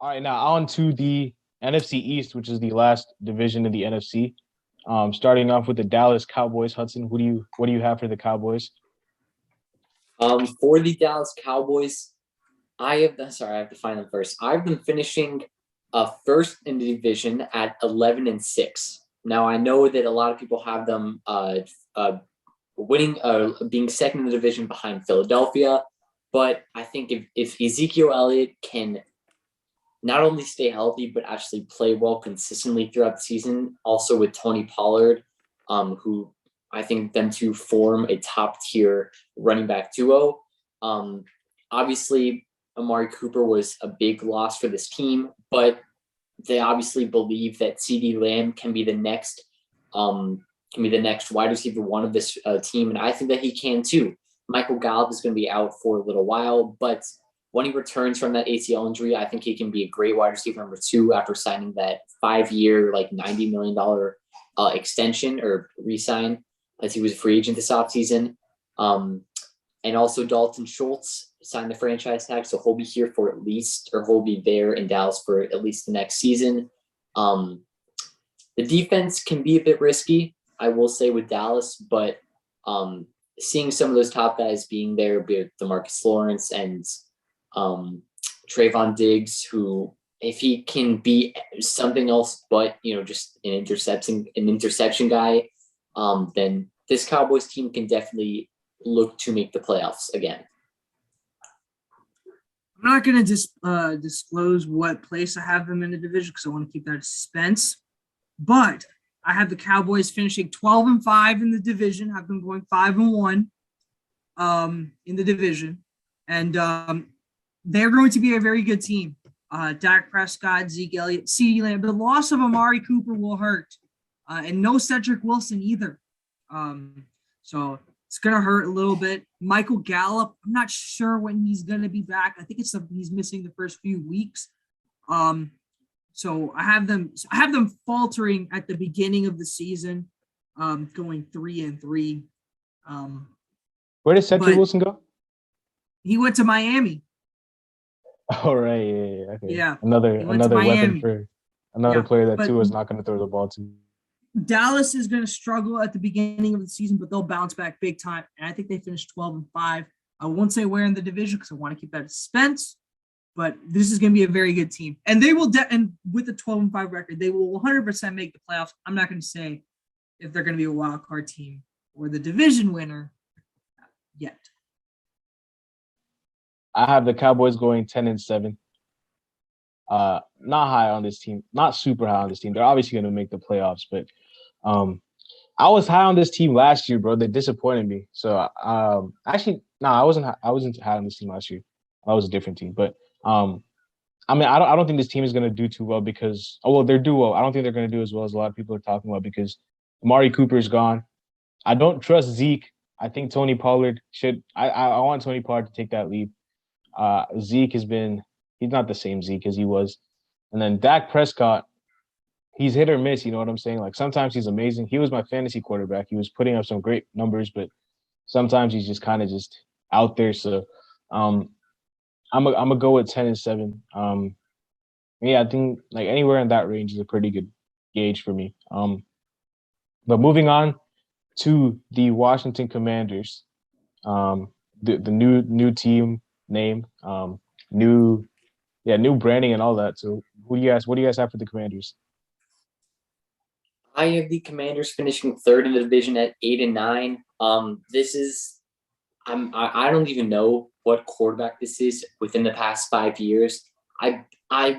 All right, now on to the NFC East, which is the last division in the NFC. Starting off with the Dallas Cowboys. Hudson, what do you have for the Cowboys? For the Dallas Cowboys, I have to find them first. I have them finishing first in the division at 11-6. Now I know that a lot of people have them being second in the division behind Philadelphia, but I think if Ezekiel Elliott can not only stay healthy but actually play well consistently throughout the season, also with Tony Pollard, who I think them two form a top tier running back duo. Obviously, Amari Cooper was a big loss for this team, but they obviously believe that CeeDee Lamb can be the next wide receiver one of this team, and I think that he can too. Michael Gallup is going to be out for a little while, but when he returns from that ACL injury, I think he can be a great wide receiver number two after signing that 5-year, like $90 million extension or re-sign as he was a free agent this offseason. And also Dalton Schultz signed the franchise tag, so he'll be here for he'll be there in Dallas for at least the next season. The defense can be a bit risky, I will say, with Dallas, but seeing some of those top guys being there, be it DeMarcus Lawrence and Trayvon Diggs, who, if he can be something else but just an interception guy, then this Cowboys team can definitely look to make the playoffs again. I'm not going to disclose what place I have them in the division because I want to keep that in suspense. But I have the Cowboys finishing 12-5 in the division. Have them going 5-1 in the division, and they're going to be a very good team. Dak Prescott, Zeke Elliott, CeeDee Lamb. The loss of Amari Cooper will hurt, and no Cedric Wilson either. So it's going to hurt a little bit. Michael Gallup, I'm not sure when he's going to be back. I think he's missing the first few weeks. So I have them faltering at the beginning of the season, going 3-3. Where did Cedric Wilson go? He went to Miami. Oh, right. Yeah. Okay. Yeah. Another weapon for another player that Tua is not going to throw the ball to. Dallas is going to struggle at the beginning of the season, but they'll bounce back big time. And I think they finished 12-5. I won't say where in the division because I want to keep that suspense, but this is going to be a very good team. And they will, and with the 12-5 record, they will 100% make the playoffs. I'm not going to say if they're going to be a wild card team or the division winner yet. I have the Cowboys going 10-7. Not high on this team, not super high on this team. They're obviously going to make the playoffs, but I was high on this team last year, bro. They disappointed me. So actually, no, I wasn't high on this team last year. That was a different team, but I don't think this team is going to do too well because they're do well. I don't think they're going to do as well as a lot of people are talking about because Amari Cooper is gone. I don't trust Zeke. I think Tony Pollard should. I want Tony Pollard to take that lead. Zeke he's not the same Zeke as he was. And then Dak Prescott, he's hit or miss, you know what I'm saying? Like sometimes he's amazing. He was my fantasy quarterback. He was putting up some great numbers, but sometimes he's just kind of just out there. So I'm gonna go with 10-7. I think like anywhere in that range is a pretty good gauge for me. But moving on to the Washington Commanders, the new team name, new branding and all that. So what do you guys have for the Commanders? I have the Commanders finishing third in the division at 8-9. I don't even know what quarterback this is within the past 5 years. I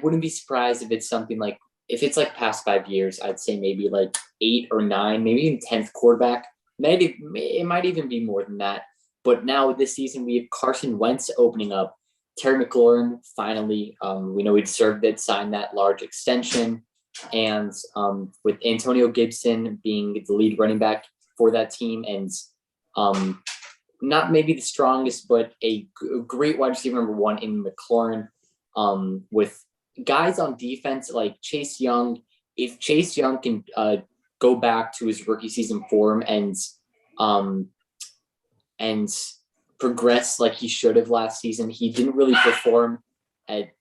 wouldn't be surprised if it's something like, if it's like past 5 years, I'd say maybe like 8 or 9, maybe even 10th quarterback. Maybe it might even be more than that. But now this season we have Carson Wentz opening up. Terry McLaurin finally, we know he deserved it, signed that large extension. And with Antonio Gibson being the lead running back for that team and not maybe the strongest, but a great wide receiver number one in McLaurin, with guys on defense like Chase Young. If Chase Young can go back to his rookie season form and progress like he should have last season, he didn't really perform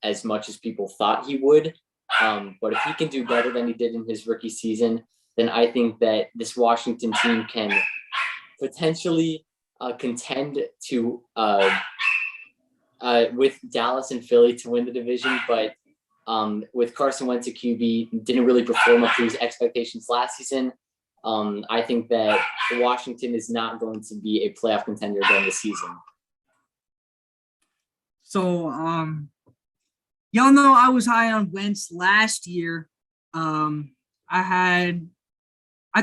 as much as people thought he would. But if he can do better than he did in his rookie season, then I think that this Washington team can potentially contend to with Dallas and Philly to win the division. But with Carson Wentz at QB, didn't really perform up to his expectations last season. I think that Washington is not going to be a playoff contender during the season. So, y'all know I was high on Wentz last year. I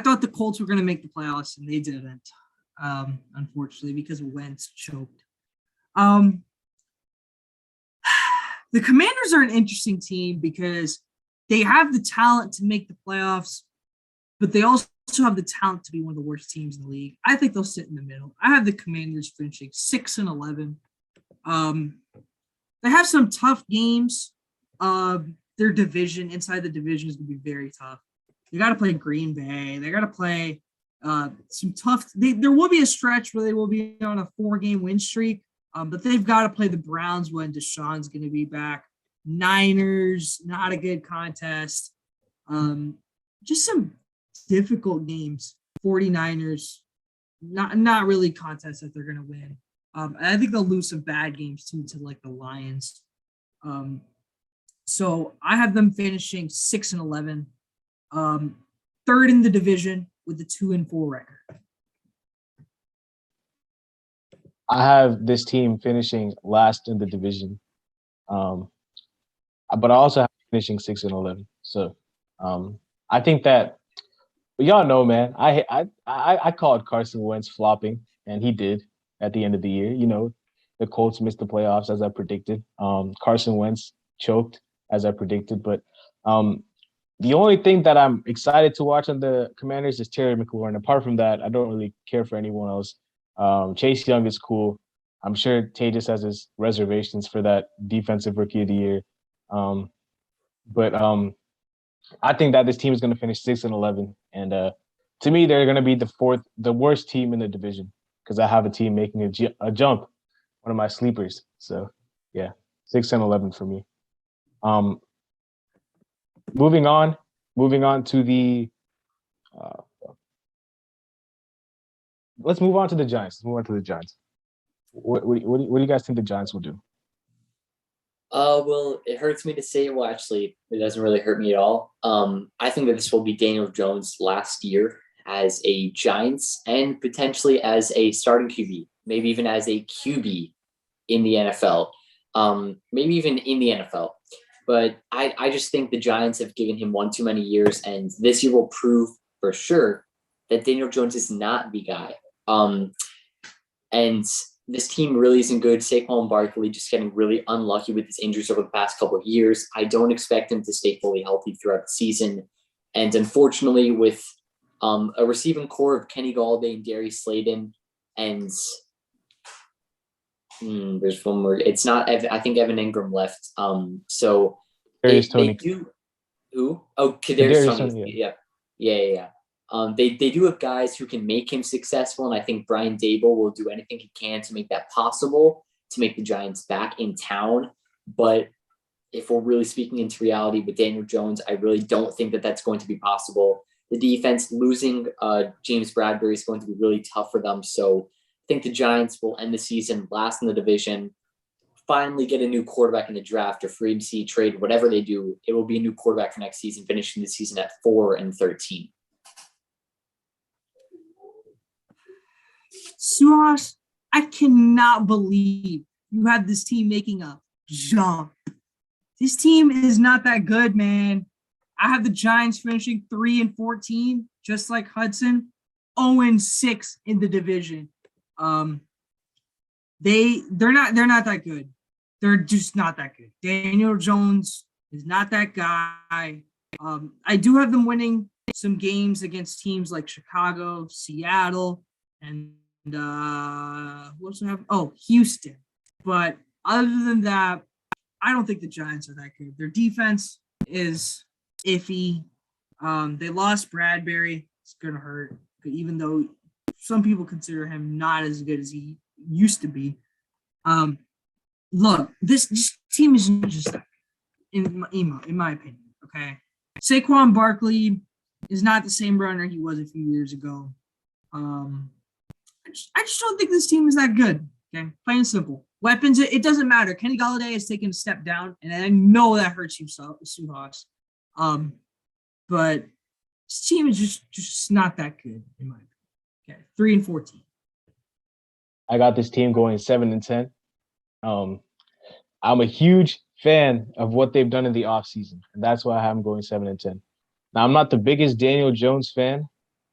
thought the Colts were going to make the playoffs, and they didn't, unfortunately, because Wentz choked. The Commanders are an interesting team because they have the talent to make the playoffs, but they also have the talent to be one of the worst teams in the league. I think they'll sit in the middle. I have the Commanders finishing 6-11. They have some tough games. Their division, inside the division, is going to be very tough. They got to play Green Bay. They got to play some tough. There will be a stretch where they will be on a 4-game win streak, but they've got to play the Browns when Deshaun's going to be back. Niners, not a good contest. Just some difficult games. 49ers, not really contests that they're going to win. I think they'll lose some bad games too to like the Lions. So I have them finishing 6-11, third in the division with a 2-4 record. I have this team finishing last in the division, but I also have finishing 6-11. So I think that y'all know, man. I called Carson Wentz flopping, and he did at the end of the year. You know, the Colts missed the playoffs as I predicted. Carson Wentz choked as I predicted, but the only thing that I'm excited to watch on the Commanders is Terry McLaurin. Apart from that, I don't really care for anyone else. Chase Young is cool. I'm sure Tejas has his reservations for that defensive rookie of the year. But I think that this team is going to finish 6-11. And to me, they're going to be the worst team in the division because I have a team making a jump, one of my sleepers. So, yeah, 6-11 for me. Moving on to the let's move on to the Giants. What do you guys think the Giants will do? Well, it hurts me to say. Well, actually, it doesn't really hurt me at all. I think that this will be Daniel Jones' last year as a Giants and potentially as a starting QB, maybe even as a QB in the NFL, maybe even in the NFL. But I just think the Giants have given him one too many years, and this year will prove for sure that Daniel Jones is not the guy. And this team really isn't good. Saquon Barkley just getting really unlucky with his injuries over the past couple of years. I don't expect him to stay fully healthy throughout the season. And unfortunately, with a receiving core of Kenny Galladay and Darius Slayton, and there's one more. It's not. I think Evan Ingram left. So they do. Who? Oh, Kadarius Toney. Yeah. They do have guys who can make him successful, and I think Brian Daboll will do anything he can to make that possible, to make the Giants back in town. But if we're really speaking into reality with Daniel Jones, I really don't think that that's going to be possible. The defense losing James Bradbury is going to be really tough for them. So I think the Giants will end the season last in the division, finally get a new quarterback in the draft or free agency trade, whatever they do. It will be a new quarterback for next season, finishing the season at 4-13. Suhas, I cannot believe you have this team making a jump. This team is not that good, man. I have the Giants finishing 3-14, just like Hudson, 0-6 in the division. They're not that good. They're just not that good. Daniel Jones is not that guy. I do have them winning some games against teams like Chicago, Seattle, and what else do I have? Oh, Houston. But other than that, I don't think the Giants are that good. Their defense is iffy. They lost Bradbury. It's gonna hurt, even though some people consider him not as good as he used to be. look, this team is just that in my opinion. Okay, Saquon Barkley is not the same runner he was a few years ago. I just don't think this team is that good. Okay, plain and simple. Weapons, it doesn't matter. Kenny Galladay has taken a step down, and I know that hurts you, Seahawks. But this team is just not that good in my opinion. Okay, 3-14. I got this team going 7-10. I'm a huge fan of what they've done in the offseason, and that's why I have them going 7-10. Now, I'm not the biggest Daniel Jones fan,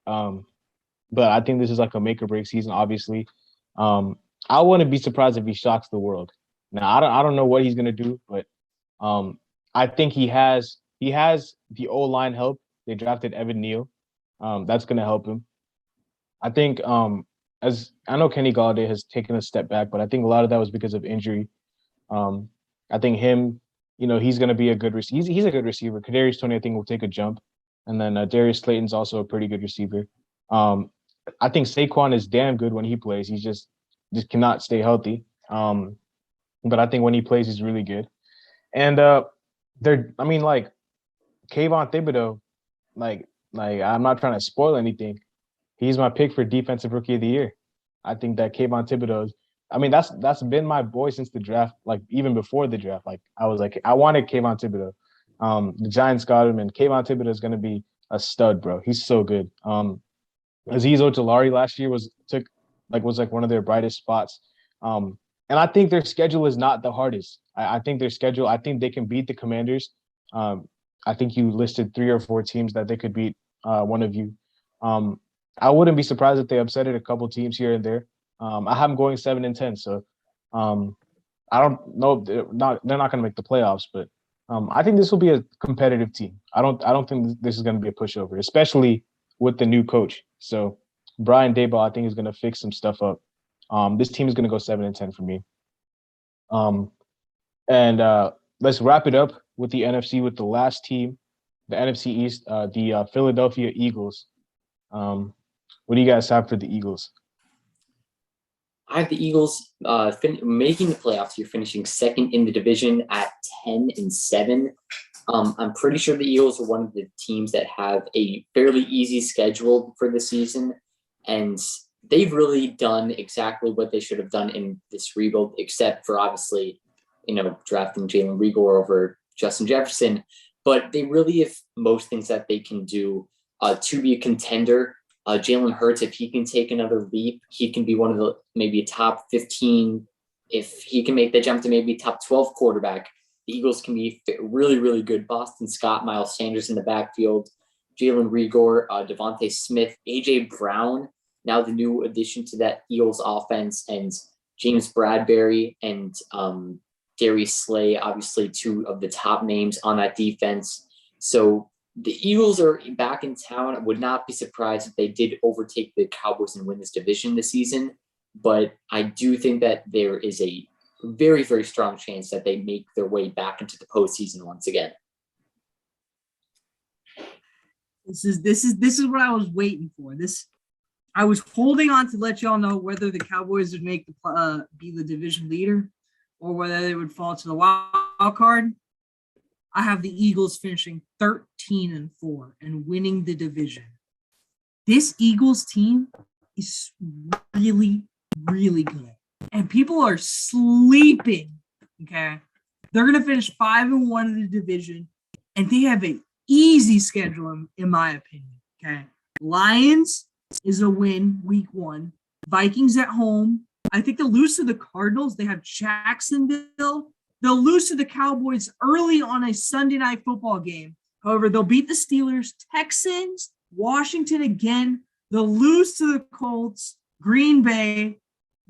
but I think this is like a make or break season, obviously. I wouldn't be surprised if he shocks the world. Now, I don't know what he's gonna do, but I think he has the O-line help. They drafted Evan Neal. That's gonna help him. I think as I know Kenny Galladay has taken a step back, but I think a lot of that was because of injury. I think him, he's gonna be a good receiver. He's a good receiver. Kadarius Toney, I think, will take a jump, and then Darius Slayton's also a pretty good receiver. I think Saquon is damn good when he plays. He just cannot stay healthy. But I think when he plays, he's really good. And like Kayvon Thibodeau, like I'm not trying to spoil anything. He's my pick for Defensive Rookie of the Year. I think that Kayvon Thibodeau that's been my boy since the draft, like even before the draft. Like I wanted Kayvon Thibodeau. The Giants got him, and Kayvon Thibodeau is gonna be a stud, bro. He's so good. Azeez Ojulari last year was one of their brightest spots. And I think their schedule is not the hardest. I think they can beat the Commanders. I think you listed 3 or 4 teams that they could beat one of you. I wouldn't be surprised if they upsetted a couple teams here and there. I have them going 7-10, so I don't know. They're not going to make the playoffs, but I think this will be a competitive team. I don't think this is going to be a pushover, especially with the new coach. So Brian Daboll, I think, is going to fix some stuff up. This team is going to go 7-10 for me. And let's wrap it up with the NFC with the last team, the NFC East, the Philadelphia Eagles. What do you guys have for the Eagles? I have the Eagles making the playoffs. You're finishing second in the division at 10-7. I'm pretty sure the Eagles are one of the teams that have a fairly easy schedule for the season, and they've really done exactly what they should have done in this rebuild, except for obviously, drafting Jalen Reagor over Justin Jefferson. But they really have most things that they can do to be a contender. Jalen Hurts, if he can take another leap, he can be one of the maybe a top 15. If he can make the jump to maybe top 12 quarterback, the Eagles can be really, really good. Boston Scott, Miles Sanders in the backfield, Jalen Reagor, Devontae Smith, A.J. Brown, now the new addition to that Eagles offense, and James Bradbury and Darius Slay, obviously 2 of the top names on that defense. So the Eagles are back in town. I would not be surprised if they did overtake the Cowboys and win this division this season. But I do think that there is a very, very strong chance that they make their way back into the postseason once again. This is what I was waiting for. I was holding on to let y'all know whether the Cowboys would make be the division leader or whether they would fall to the wild card. I have the Eagles finishing 13-4 and winning the division. This Eagles team is really, really good. And people are sleeping, okay? They're going to finish 5-1 in the division, and they have an easy schedule, in my opinion, okay? Lions is a win week 1. Vikings at home. I think they'll lose to the Cardinals. They have Jacksonville. They'll lose to the Cowboys early on a Sunday night football game. However, they'll beat the Steelers, Texans, Washington again. They'll lose to the Colts, Green Bay.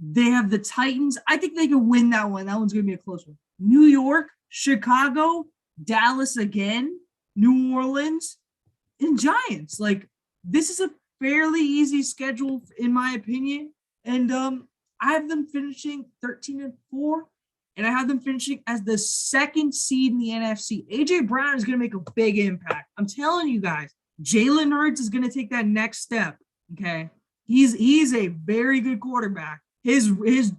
They have the Titans. I think they can win that one. That one's going to be a close one. New York, Chicago, Dallas again, New Orleans, and Giants. Like, this is a fairly easy schedule, in my opinion. And I have them finishing 13-4. And I have them finishing as the 2nd seed in the NFC. A.J. Brown is going to make a big impact. I'm telling you guys, Jalen Hurts is going to take that next step, okay? He's a very good quarterback. His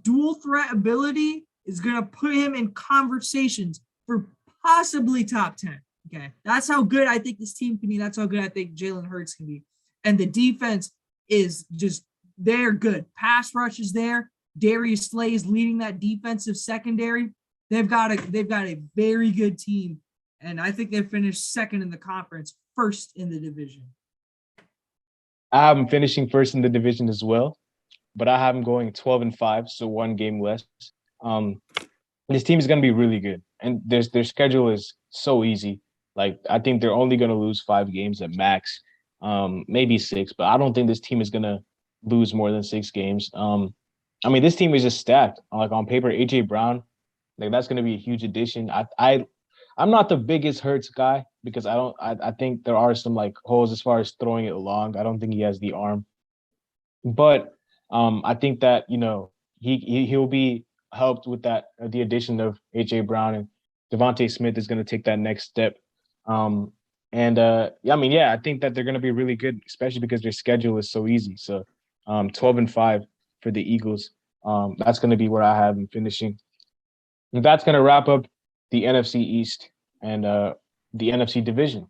dual threat ability is going to put him in conversations for possibly top 10. Okay. That's how good I think this team can be. That's how good I think Jalen Hurts can be. And the defense is just, they're good. Pass rush is there. Darius Slay is leading that defensive secondary. They've got a very good team. And I think they finished second in the conference, first in the division. I have them finishing first in the division as well, but I have them going 12-5, so one game less. This team is going to be really good, and their schedule is so easy. Like, I think they're only going to lose 5 games at max, maybe 6, but I don't think this team is going to lose more than 6 games. I mean, this team is just stacked. Like, on paper, AJ Brown, like, that's going to be a huge addition. I'm not the biggest Hurts guy because I think there are some like holes as far as throwing it long. I don't think he has the arm, but I think that, you know, he'll be helped with that, the addition of AJ Brown, and Devontae Smith is going to take that next step. I think that they're going to be really good, especially because their schedule is so easy. So 12-5 for the Eagles. That's going to be where I have them finishing. And that's going to wrap up the NFC East and the NFC division.